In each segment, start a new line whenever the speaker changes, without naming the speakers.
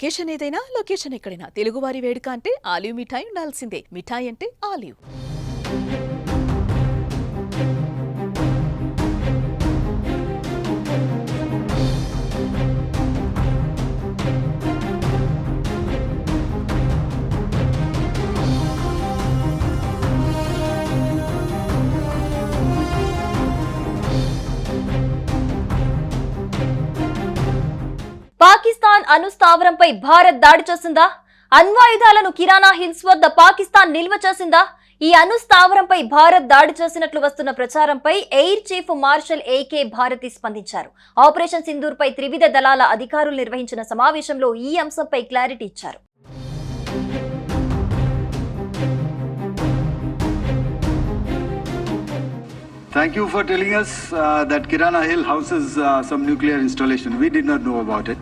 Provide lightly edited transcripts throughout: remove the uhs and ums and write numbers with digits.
Occasion ఏదైనా location ఎక్కడైనా తెలుగువారి వేడుక అంటే ఆలివ్ మిఠాయి ఉండాల్సిందే. మిఠాయి అంటే ఆలివ్.
పాకిస్తాన్ అణుస్థావరంపై భారత్ దాడి చేసిందా? అణ్వాయుధాలను కిరాణా హిల్స్ వద్ద పాకిస్తాన్ నిల్వ చేసిందా? ఈ అణుస్థావరంపై భారత్ దాడి చేసినట్లు వస్తున్న ప్రచారంపై air chief marshal AK Bharti స్పందించారు. ఆపరేషన్ సింధూర్ పై త్రివిధ దళాల అధికారులు నిర్వహించిన సమావేశంలో ఈ అంశంపై క్లారిటీ ఇచ్చారు.
Thank you for telling us that Kirana Hill houses some nuclear installation. We did not know about it.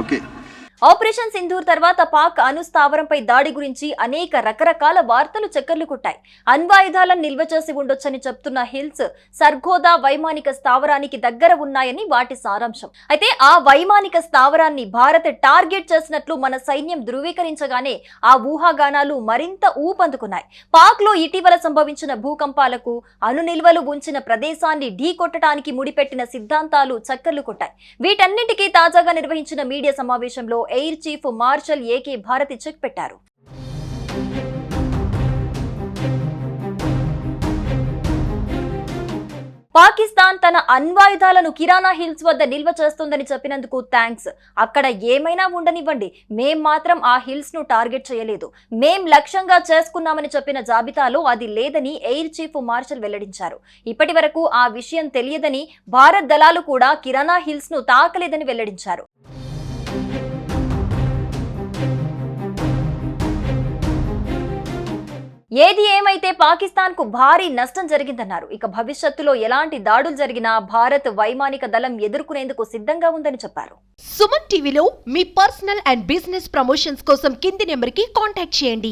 Okay.
Operation Sindoor తర్వాత పాక్ అణుస్థావరంపై దాడి గురించి అనేక రకరకాల వార్తలు చక్కర్లు కొట్టాయి. అణ్వాయుధాలను నిల్వ చేసి ఉండొచ్చని చెప్తున్న హిల్స్ సర్గోదా వైమానిక స్థావరానికి దగ్గర ఉన్నాయని వాటి సారాంశం. అయితే ఆ వైమానిక స్థావరాన్ని భారత్ టార్గెట్ చేసినట్లు మన సైన్యం ధృవీకరించగానే ఆ ఊహాగానాలు మరింత ఊపందుకున్నాయి. పాక్ లో ఇటీవల సంభవించిన భూకంపాలకు అణు నిల్వలు ఉంచిన ప్రదేశాన్ని ఢీకొట్టడానికి ముడిపెట్టిన సిద్ధాంతాలు చక్కర్లు కొట్టాయి. వీటన్నింటికీ తాజాగా నిర్వహించిన మీడియా సమావేశంలో air chief marshal AK Bharti check పెట్టారు. పాకిస్తాన్ తన అణ్వాయుధాలను కిరాణా హిల్స్ వద్ద నిల్వ చేస్తోందని చెప్పినందుకు థ్యాంక్స్. అక్కడ ఏమైనా ఉండనివ్వండి, మేం మాత్రం ఆ హిల్స్ ను టార్గెట్ చేయలేదు. మేం లక్ష్యంగా చేసుకున్నామని చెప్పిన జాబితాలో అది లేదని ఎయిర్ చీఫ్ మార్షల్ వెల్లడించారు. ఇప్పటి వరకు ఆ విషయం తెలియదని, భారత్ దళాలు కూడా కిరాణా హిల్స్ ను తాకలేదని వెల్లడించారు. ఏది ఏమైతే పాకిస్తాన్ కు భారీ నష్టం జరిగిందన్నారు. ఇక భవిష్యత్తులో ఎలాంటి దాడులు జరిగినా భారత్ వైమానిక దళం ఎదుర్కొనేందుకు సిద్ధంగా ఉందని చెప్పారు.
సుమన్ టీవీలో మీ పర్సనల్ అండ్ బిజినెస్ ప్రమోషన్స్ కోసం కింది నెంబర్కి కాంటాక్ట్ చేయండి.